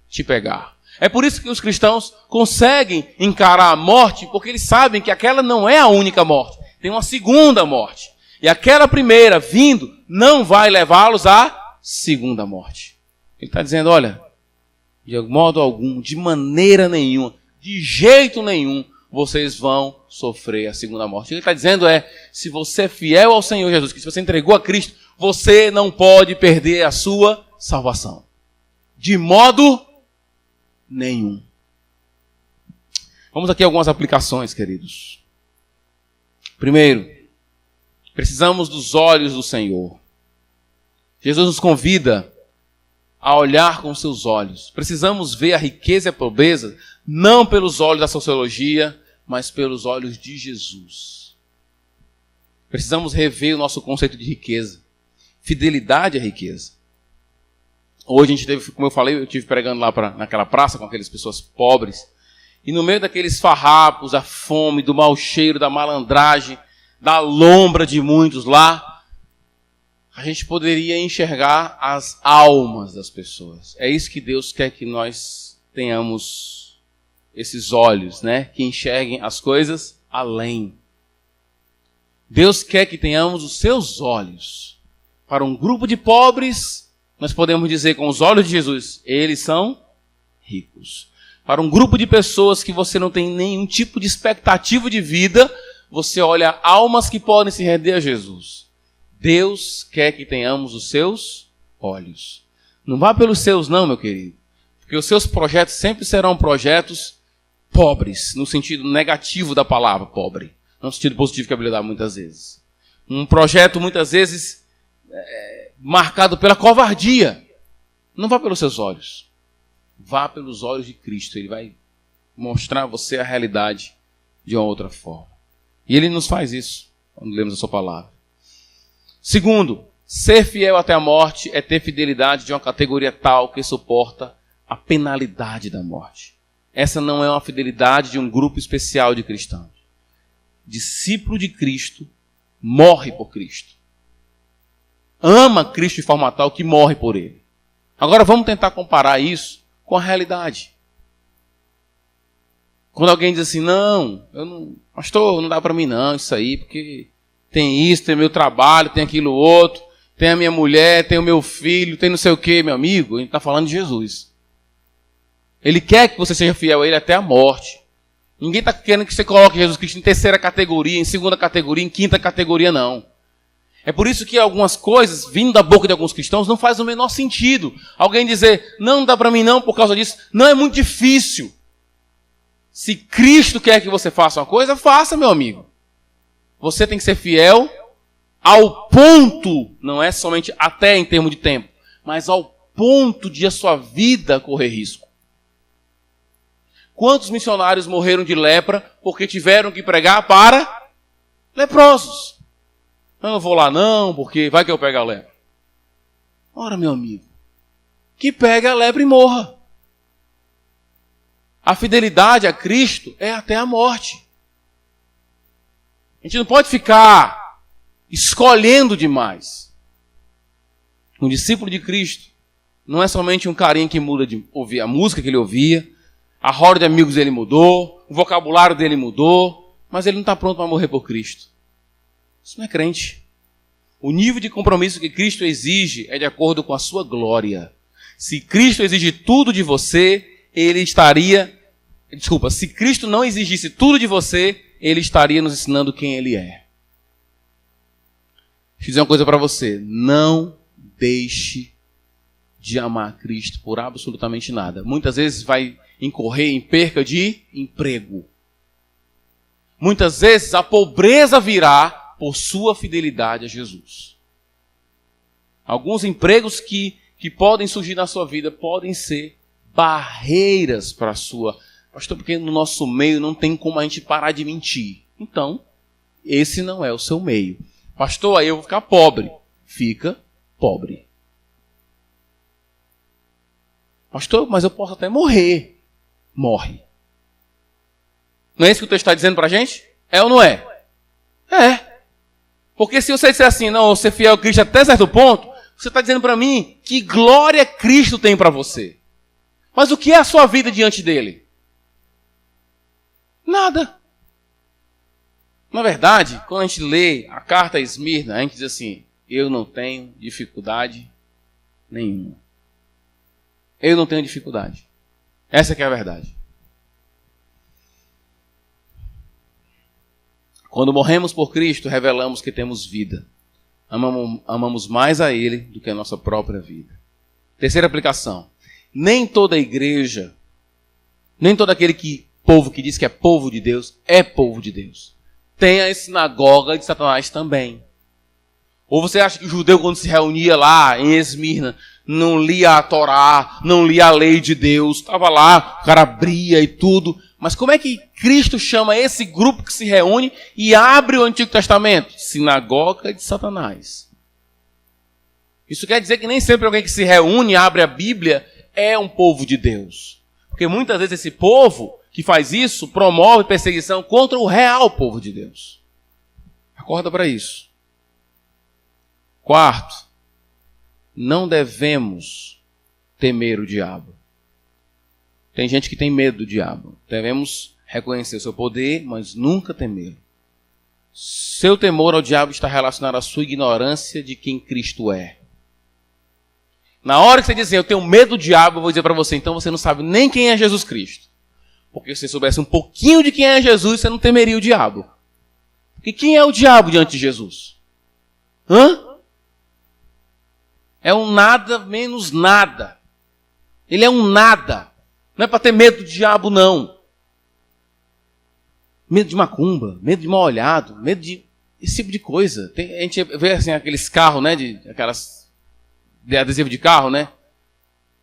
te pegar. É por isso que os cristãos conseguem encarar a morte, porque eles sabem que aquela não é a única morte. Tem uma segunda morte. E aquela primeira, vindo, não vai levá-los à segunda morte. Ele está dizendo, olha, de modo algum, de maneira nenhuma, de jeito nenhum, vocês vão sofrer a segunda morte. O que ele está dizendo se você é fiel ao Senhor Jesus, que se você entregou a Cristo, você não pode perder a sua salvação. De modo nenhum. Vamos aqui a algumas aplicações, queridos. Primeiro, precisamos dos olhos do Senhor. Jesus nos convida a olhar com seus olhos. Precisamos ver a riqueza e a pobreza não pelos olhos da sociologia, mas pelos olhos de Jesus. Precisamos rever o nosso conceito de riqueza. Fidelidade é riqueza. Hoje a gente teve, como eu falei, eu estive pregando lá naquela praça com aquelas pessoas pobres. E no meio daqueles farrapos, da fome, do mau cheiro, da malandragem, da lombra de muitos lá, a gente poderia enxergar as almas das pessoas. É isso que Deus quer que nós tenhamos esses olhos, né, que enxerguem as coisas além. Deus quer que tenhamos os seus olhos. Para um grupo de pobres, nós podemos dizer com os olhos de Jesus, eles são ricos. Para um grupo de pessoas que você não tem nenhum tipo de expectativa de vida, você olha almas que podem se render a Jesus. Deus quer que tenhamos os seus olhos. Não vá pelos seus não, meu querido. Porque os seus projetos sempre serão projetos pobres, no sentido negativo da palavra pobre. Não no sentido positivo que a Bíblia dá muitas vezes. Um projeto muitas vezes marcado pela covardia. Não vá pelos seus olhos. Vá pelos olhos de Cristo. Ele vai mostrar a você a realidade de uma outra forma. E Ele nos faz isso quando lemos a sua palavra. Segundo, ser fiel até a morte é ter fidelidade de uma categoria tal que suporta a penalidade da morte. Essa não é uma fidelidade de um grupo especial de cristãos. Discípulo de Cristo morre por Cristo. Ama Cristo de forma tal que morre por Ele. Agora vamos tentar comparar isso com a realidade. Quando alguém diz assim, não, pastor, não dá para mim não, isso aí, porque tem isso, tem meu trabalho, tem aquilo outro, tem a minha mulher, tem o meu filho, tem não sei o quê, meu amigo, a gente está falando de Jesus. Ele quer que você seja fiel a Ele até a morte. Ninguém está querendo que você coloque Jesus Cristo em terceira categoria, em segunda categoria, em quinta categoria, não. É por isso que algumas coisas, vindo da boca de alguns cristãos, não faz o menor sentido. Alguém dizer, não dá para mim não por causa disso. Não, é muito difícil. Se Cristo quer que você faça uma coisa, faça, meu amigo. Você tem que ser fiel ao ponto, não é somente até em termos de tempo, mas ao ponto de a sua vida correr risco. Quantos missionários morreram de lepra porque tiveram que pregar para leprosos? Eu não vou lá não, porque vai que eu pego a lepra. Ora, meu amigo, que pegue a lepra e morra. A fidelidade a Cristo é até a morte. A gente não pode ficar escolhendo demais. Um discípulo de Cristo não é somente um carinha que muda de ouvir a música que ele ouvia, a roda de amigos dele mudou, o vocabulário dele mudou, mas ele não está pronto para morrer por Cristo. Isso não é crente. O nível de compromisso que Cristo exige é de acordo com a sua glória. Se Cristo exige tudo de você, se Cristo não exigisse tudo de você, Ele estaria nos ensinando quem Ele é. Deixa eu dizer uma coisa para você. Não deixe de amar Cristo por absolutamente nada. Muitas vezes vai incorrer em perca de emprego. Muitas vezes a pobreza virá por sua fidelidade a Jesus. Alguns empregos que podem surgir na sua vida podem ser barreiras para a sua... Pastor, porque no nosso meio não tem como a gente parar de mentir. Então, esse não é o seu meio. Pastor, aí eu vou ficar pobre. Fica pobre. Pastor, mas eu posso até morrer. Morre. Não é isso que o texto está dizendo para a gente? É ou não é? É. Porque se você disser assim, não, ser fiel a Cristo até certo ponto, você está dizendo para mim que glória Cristo tem para você. Mas o que é a sua vida diante dele? Nada. Na verdade, quando a gente lê a carta a Esmirna, a gente diz assim, eu não tenho dificuldade nenhuma. Eu não tenho dificuldade. Essa que é a verdade. Quando morremos por Cristo, revelamos que temos vida. Amamos mais a Ele do que a nossa própria vida. Terceira aplicação. Nem toda igreja, nem todo aquele povo que diz que é povo de Deus, é povo de Deus. Tem a sinagoga de Satanás também. Ou você acha que o judeu, quando se reunia lá em Esmirna, não lia a Torá, não lia a lei de Deus, estava lá, o cara abria e tudo. Mas como é que Cristo chama esse grupo que se reúne e abre o Antigo Testamento? Sinagoga de Satanás. Isso quer dizer que nem sempre alguém que se reúne e abre a Bíblia é um povo de Deus. Porque muitas vezes esse povo que faz isso promove perseguição contra o real povo de Deus. Acorda para isso. Quarto, não devemos temer o diabo. Tem gente que tem medo do diabo. Devemos reconhecer o seu poder, mas nunca temê-lo. Seu temor ao diabo está relacionado à sua ignorância de quem Cristo é. Na hora que você diz assim, eu tenho medo do diabo, eu vou dizer para você, então você não sabe nem quem é Jesus Cristo. Porque se você soubesse um pouquinho de quem é Jesus, você não temeria o diabo. Porque quem é o diabo diante de Jesus? É um nada menos nada. Ele é um nada. Não é para ter medo do diabo, não. Medo de macumba, medo de mal olhado, medo de esse tipo de coisa. A gente vê assim, aqueles carros, né? De adesivo de carro, né?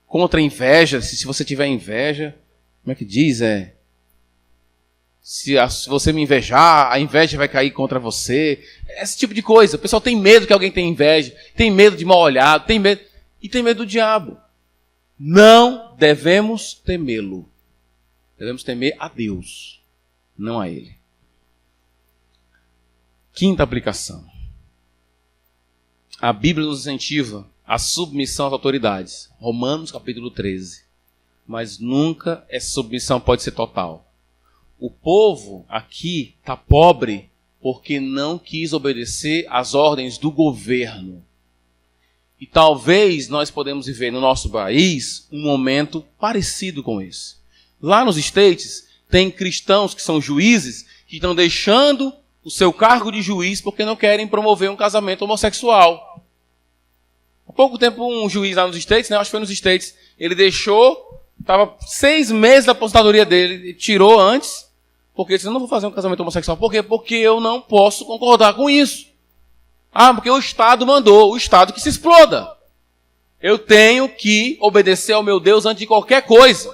Contra a inveja, se você tiver inveja, como é que diz? Se você me invejar, a inveja vai cair contra você. Esse tipo de coisa. O pessoal tem medo que alguém tenha inveja, tem medo de mal olhado, tem medo do diabo. Não devemos temê-lo. Devemos temer a Deus, não a ele. Quinta aplicação. A Bíblia nos incentiva a submissão às autoridades. Romanos capítulo 13. Mas nunca essa submissão pode ser total. O povo aqui está pobre porque não quis obedecer às ordens do governo. E talvez nós podemos viver no nosso país um momento parecido com esse. Lá nos States, tem cristãos que são juízes que estão deixando o seu cargo de juiz porque não querem promover um casamento homossexual. Há pouco tempo, um juiz lá nos States, acho que foi nos States, ele deixou, estava 6 meses da aposentadoria dele, ele tirou antes, porque ele disse, eu não vou fazer um casamento homossexual. Por quê? Porque eu não posso concordar com isso. Porque o Estado mandou, o Estado que se exploda. Eu tenho que obedecer ao meu Deus antes de qualquer coisa.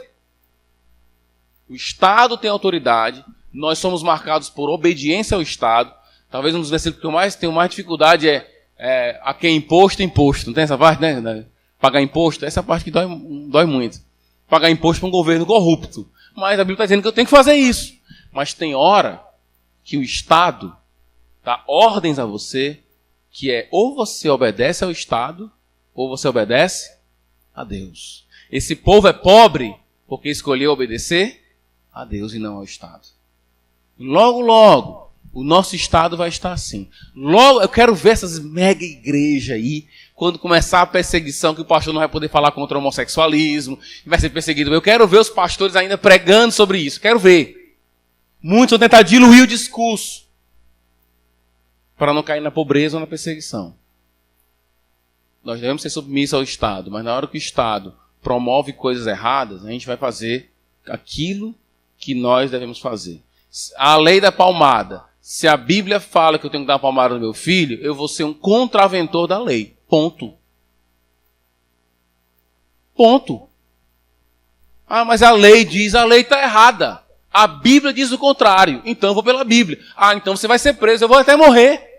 O Estado tem autoridade, nós somos marcados por obediência ao Estado. Talvez um dos versículos que eu tenho mais dificuldade é a quem imposto. Não tem essa parte, né? Pagar imposto, essa parte que dói muito. Pagar imposto para um governo corrupto. Mas a Bíblia está dizendo que eu tenho que fazer isso. Mas tem hora que o Estado dá ordens a você, que é ou você obedece ao Estado, ou você obedece a Deus. Esse povo é pobre porque escolheu obedecer a Deus e não ao Estado. Logo, logo, o nosso Estado vai estar assim. Logo, eu quero ver essas mega igrejas aí, quando começar a perseguição, que o pastor não vai poder falar contra o homossexualismo, vai ser perseguido. Eu quero ver os pastores ainda pregando sobre isso. Quero ver. Muitos vão tentar diluir o discurso para não cair na pobreza ou na perseguição. Nós devemos ser submissos ao Estado, mas na hora que o Estado promove coisas erradas, a gente vai fazer aquilo que nós devemos fazer. A lei da palmada. Se a Bíblia fala que eu tenho que dar uma palmada no meu filho, eu vou ser um contraventor da lei. Ponto. Ponto. Mas a lei está errada. A Bíblia diz o contrário. Então eu vou pela Bíblia. Então você vai ser preso, eu vou até morrer.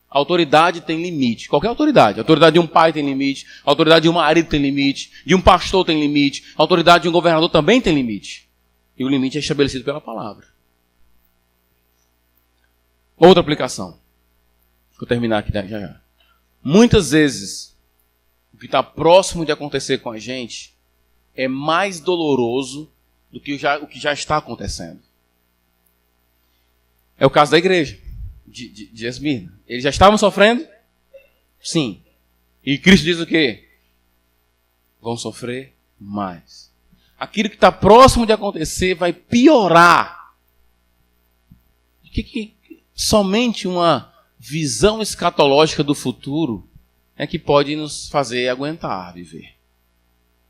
A autoridade tem limite. Qualquer autoridade. A autoridade de um pai tem limite. A autoridade de um marido tem limite. De um pastor tem limite. A autoridade de um governador também tem limite. E o limite é estabelecido pela palavra. Outra aplicação. Vou terminar aqui já. Muitas vezes, o que está próximo de acontecer com a gente é mais doloroso do que o que já está acontecendo. É o caso da igreja de Esmirna. Eles já estavam sofrendo? Sim. E Cristo diz o quê? Vão sofrer mais. Aquilo que está próximo de acontecer vai piorar. Somente uma visão escatológica do futuro é que pode nos fazer aguentar viver.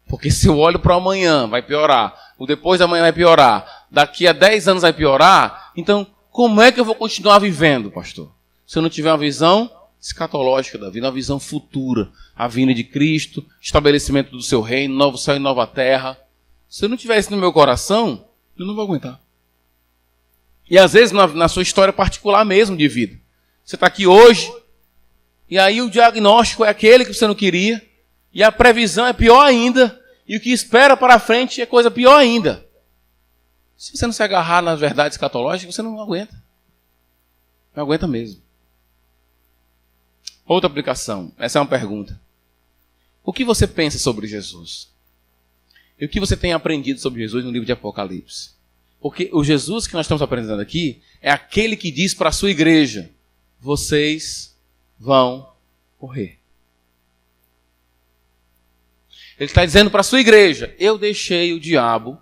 Porque se eu olho para o amanhã, vai piorar. O depois da manhã vai piorar. Daqui a 10 anos vai piorar. Então, como é que eu vou continuar vivendo, pastor? Se eu não tiver uma visão escatológica da vida, uma visão futura. A vinda de Cristo, estabelecimento do seu reino, novo céu e nova terra. Se eu não tiver isso no meu coração, eu não vou aguentar. E às vezes na sua história particular mesmo de vida. Você está aqui hoje, e aí o diagnóstico é aquele que você não queria, e a previsão é pior ainda, e o que espera para frente é coisa pior ainda. Se você não se agarrar nas verdades escatológicas, você não aguenta. Não aguenta mesmo. Outra aplicação. Essa é uma pergunta. O que você pensa sobre Jesus? E o que você tem aprendido sobre Jesus no livro de Apocalipse? Porque o Jesus que nós estamos apresentando aqui é aquele que diz para a sua igreja: vocês vão morrer. Ele está dizendo para a sua igreja: eu deixei o diabo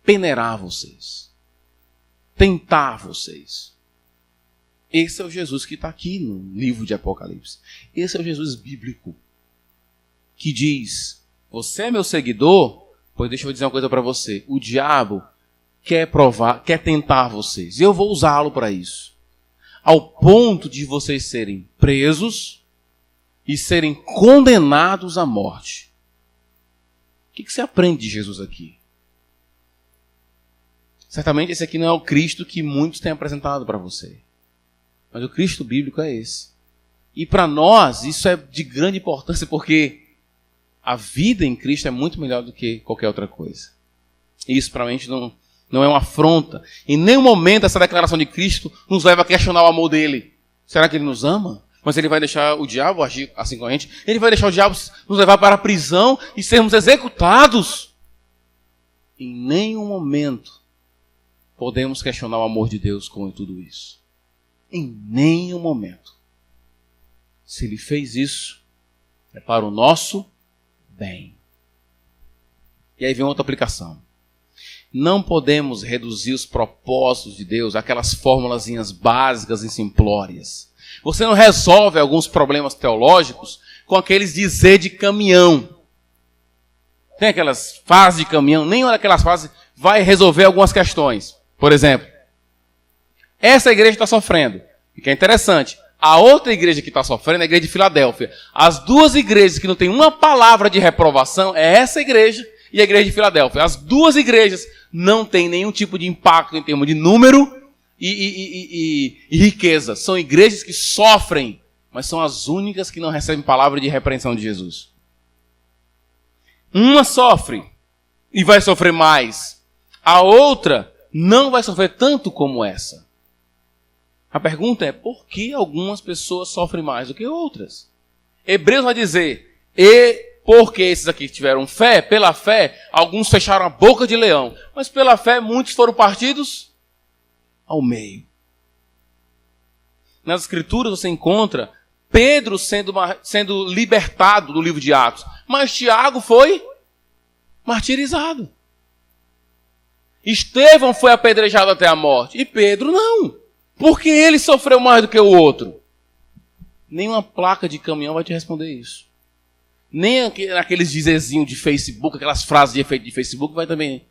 peneirar vocês, tentar vocês. Esse é o Jesus que está aqui no livro de Apocalipse. Esse é o Jesus bíblico que diz: você é meu seguidor? Pois deixa eu dizer uma coisa para você. O diabo quer provar, quer tentar vocês. E eu vou usá-lo para isso. Ao ponto de vocês serem presos e serem condenados à morte. O que você aprende de Jesus aqui? Certamente esse aqui não é o Cristo que muitos têm apresentado para você. Mas o Cristo bíblico é esse. E para nós isso é de grande importância, porque a vida em Cristo é muito melhor do que qualquer outra coisa. E isso para a gente não é uma afronta. Em nenhum momento essa declaração de Cristo nos leva a questionar o amor dele. Será que ele nos ama? Mas ele vai deixar o diabo agir assim com a gente? Ele vai deixar o diabo nos levar para a prisão e sermos executados? Em nenhum momento podemos questionar o amor de Deus com tudo isso. Em nenhum momento. Se ele fez isso, é para o nosso bem. E aí vem outra aplicação. Não podemos reduzir os propósitos de Deus àquelas formulazinhas básicas e simplórias. Você não resolve alguns problemas teológicos com aqueles dizer de caminhão. Tem aquelas frases de caminhão, nenhuma daquelas frases vai resolver algumas questões. Por exemplo, essa igreja está sofrendo. E que é interessante, a outra igreja que está sofrendo é a igreja de Filadélfia. As duas igrejas que não têm uma palavra de reprovação é essa igreja e a igreja de Filadélfia. As duas igrejas não têm nenhum tipo de impacto em termos de número e riqueza. São igrejas que sofrem, mas são as únicas que não recebem palavra de repreensão de Jesus. Uma sofre e vai sofrer mais. A outra não vai sofrer tanto como essa. A pergunta é, por que algumas pessoas sofrem mais do que outras? Hebreus vai dizer, e porque esses aqui tiveram fé, pela fé, alguns fecharam a boca de leão, mas pela fé muitos foram partidos ao meio. Nas Escrituras você encontra Pedro sendo libertado do livro de Atos, mas Tiago foi martirizado. Estevão foi apedrejado até a morte, e Pedro não. Porque ele sofreu mais do que o outro. Nenhuma placa de caminhão vai te responder isso. Nem aqueles dizerzinhos de Facebook, aquelas frases de efeito de Facebook vai também.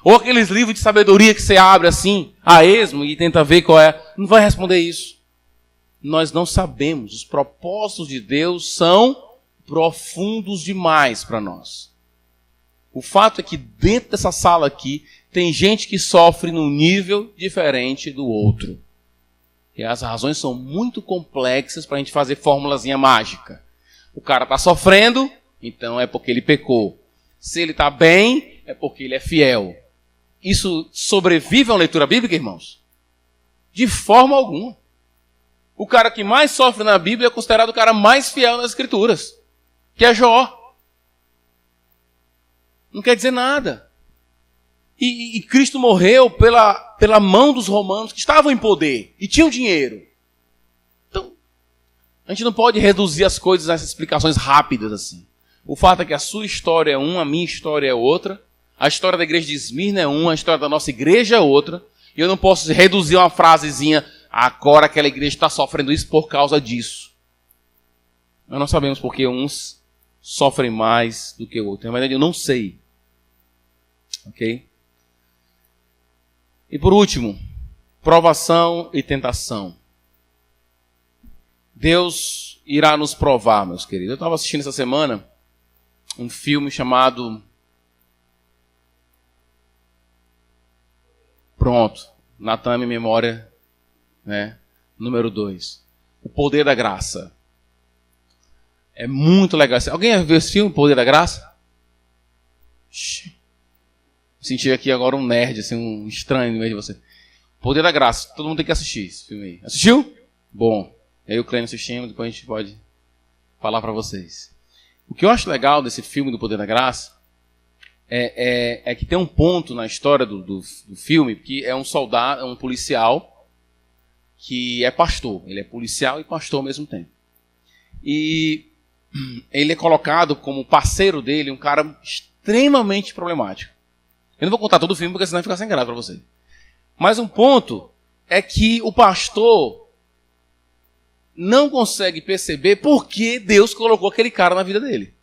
Ou aqueles livros de sabedoria que você abre assim, a esmo, e tenta ver qual é. Não vai responder isso. Nós não sabemos. Os propósitos de Deus são profundos demais para nós. O fato é que dentro dessa sala aqui, tem gente que sofre num nível diferente do outro. E as razões são muito complexas para a gente fazer formulazinha mágica. O cara está sofrendo, então é porque ele pecou. Se ele está bem, é porque ele é fiel. Isso sobrevive a uma leitura bíblica, irmãos? De forma alguma. O cara que mais sofre na Bíblia é considerado o cara mais fiel nas Escrituras, que é Jó. Não quer dizer nada. E Cristo morreu pela mão dos romanos que estavam em poder e tinham dinheiro. Então, a gente não pode reduzir as coisas a essas explicações rápidas assim. O fato é que a sua história é uma, a minha história é outra. A história da igreja de Esmirna é uma, a história da nossa igreja é outra. E eu não posso reduzir uma frasezinha, agora aquela igreja está sofrendo isso por causa disso. Nós não sabemos porque uns sofrem mais do que outros. Na verdade, eu não sei. Ok? E por último, provação e tentação. Deus irá nos provar, meus queridos. Eu estava assistindo essa semana um filme chamado... Pronto, Natan, minha memória, né? Número 2. O Poder da Graça. É muito legal. Alguém já viu esse filme, O Poder da Graça? Senti aqui agora um nerd, assim, um estranho no meio de você. Poder da Graça. Todo mundo tem que assistir esse filme aí. Assistiu? Bom. Eu e o Clênio assistimos, depois a gente pode falar para vocês. O que eu acho legal desse filme do Poder da Graça é que tem um ponto na história do filme que é um soldado, é um policial que é pastor. Ele é policial e pastor ao mesmo tempo. E ele é colocado como parceiro dele, um cara extremamente problemático. Eu não vou contar todo o filme porque senão vai ficar sem graça para você. Mas um ponto é que o pastor não consegue perceber por que Deus colocou aquele cara na vida dele.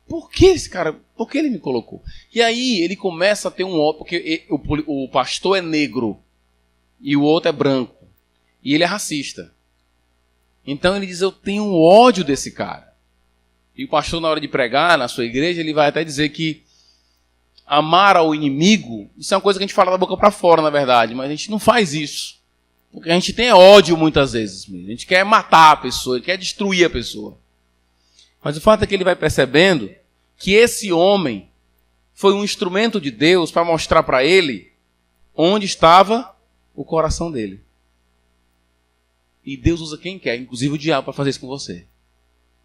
Por que esse cara? Por que ele me colocou? E aí ele começa a ter um ódio, porque o pastor é negro e o outro é branco. E ele é racista. Então ele diz, eu tenho um ódio desse cara. E o pastor, na hora de pregar na sua igreja, ele vai até dizer que amar ao inimigo, isso é uma coisa que a gente fala da boca para fora, na verdade, mas a gente não faz isso. Porque a gente tem ódio muitas vezes mesmo. A gente quer matar a pessoa, quer destruir a pessoa. Mas o fato é que ele vai percebendo que esse homem foi um instrumento de Deus para mostrar para ele onde estava o coração dele. E Deus usa quem quer, inclusive o diabo, para fazer isso com você.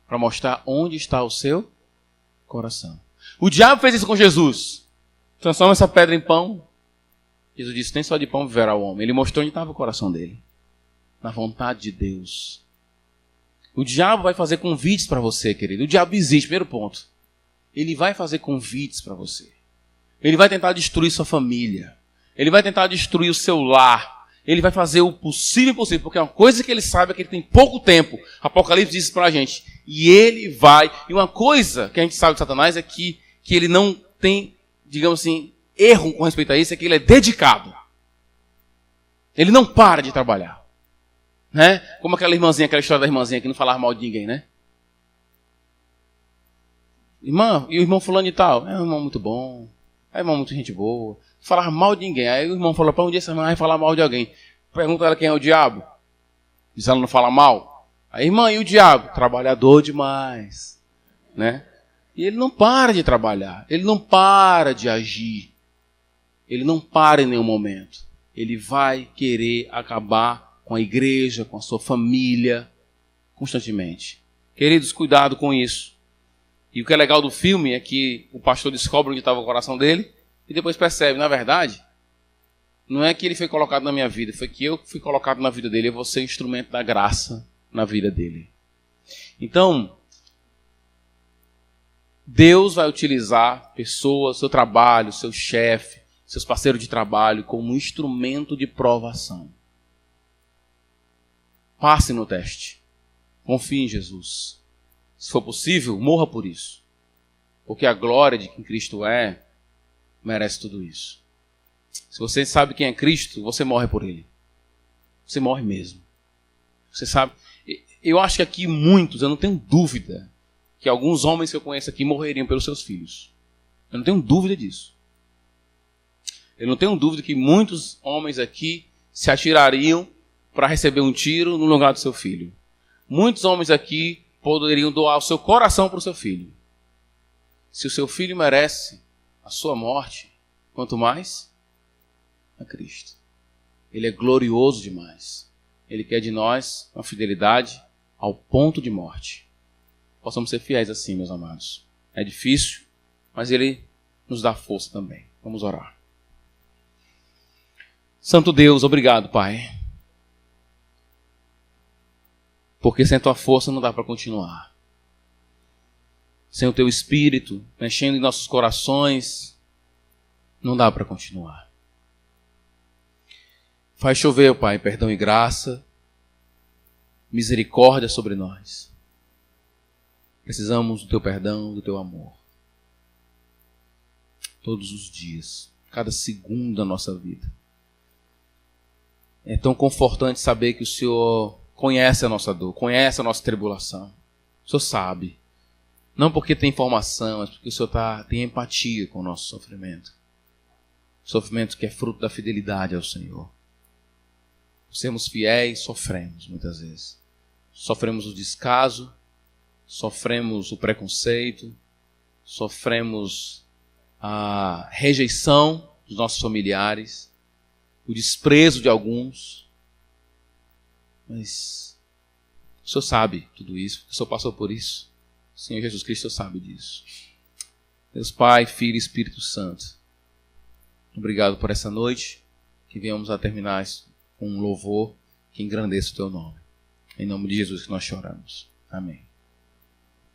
Para mostrar onde está o seu coração. O diabo fez isso com Jesus. Transforma essa pedra em pão. Jesus disse, nem só de pão viverá o homem. Ele mostrou onde estava o coração dele. Na vontade de Deus. O diabo vai fazer convites para você, querido. O diabo existe, primeiro ponto. Ele vai fazer convites para você. Ele vai tentar destruir sua família. Ele vai tentar destruir o seu lar. Ele vai fazer o possível e impossível, porque é uma coisa que ele sabe é que ele tem pouco tempo. Apocalipse diz para a gente. E ele vai... E uma coisa que a gente sabe de Satanás é que ele não tem, digamos assim, erro com respeito a isso, é que ele é dedicado. Ele não para de trabalhar. Né? Como aquela irmãzinha, aquela história da irmãzinha que não falava mal de ninguém, né? Irmã, e o irmão fulano e tal? É um irmão muito bom. É um irmão muito gente boa. Não falava mal de ninguém. Aí o irmão falou, para um dia essa irmã vai falar mal de alguém. Pergunta ela quem é o diabo. Diz ela não fala mal. Aí, irmã, e o diabo? Trabalhador demais. Né? E ele não para de trabalhar. Ele não para de agir. Ele não para em nenhum momento. Ele vai querer acabar com a igreja, com a sua família, constantemente. Queridos, cuidado com isso. E o que é legal do filme é que o pastor descobre onde estava o coração dele e depois percebe, na verdade, não é que ele foi colocado na minha vida, foi que eu fui colocado na vida dele, eu vou ser instrumento da graça na vida dele. Então, Deus vai utilizar pessoas, seu trabalho, seu chefe, seus parceiros de trabalho como um instrumento de provação. Passe no teste. Confie em Jesus. Se for possível, morra por isso. Porque a glória de quem Cristo é, merece tudo isso. Se você sabe quem é Cristo, você morre por Ele. Você morre mesmo. Você sabe... Eu acho que aqui muitos, eu não tenho dúvida, que alguns homens que eu conheço aqui morreriam pelos seus filhos. Eu não tenho dúvida disso. Eu não tenho dúvida que muitos homens aqui se atirariam para receber um tiro no lugar do seu filho. Muitos homens aqui poderiam doar o seu coração para o seu filho. Se o seu filho merece a sua morte, quanto mais a Cristo. Ele é glorioso demais. Ele quer de nós uma fidelidade ao ponto de morte. Possamos ser fiéis assim, meus amados. É difícil, mas Ele nos dá força também. Vamos orar. Santo Deus, obrigado, Pai. Porque sem a Tua força não dá para continuar. Sem o Teu Espírito mexendo em nossos corações, não dá para continuar. Faz chover, Pai, perdão e graça, misericórdia sobre nós. Precisamos do Teu perdão, do Teu amor. Todos os dias, cada segundo da nossa vida. É tão confortante saber que o Senhor conhece a nossa dor, conhece a nossa tribulação. O Senhor sabe. Não porque tem informação, mas porque o Senhor tem empatia com o nosso sofrimento. Sofrimento que é fruto da fidelidade ao Senhor. Por sermos fiéis, sofremos muitas vezes. Sofremos o descaso, sofremos o preconceito, sofremos a rejeição dos nossos familiares, o desprezo de alguns. Mas o Senhor sabe tudo isso, o Senhor passou por isso. O Senhor Jesus Cristo sabe disso. Deus Pai, Filho e Espírito Santo, obrigado por essa noite, que venhamos a terminar com um louvor que engrandeça o teu nome. Em nome de Jesus que nós choramos. Amém.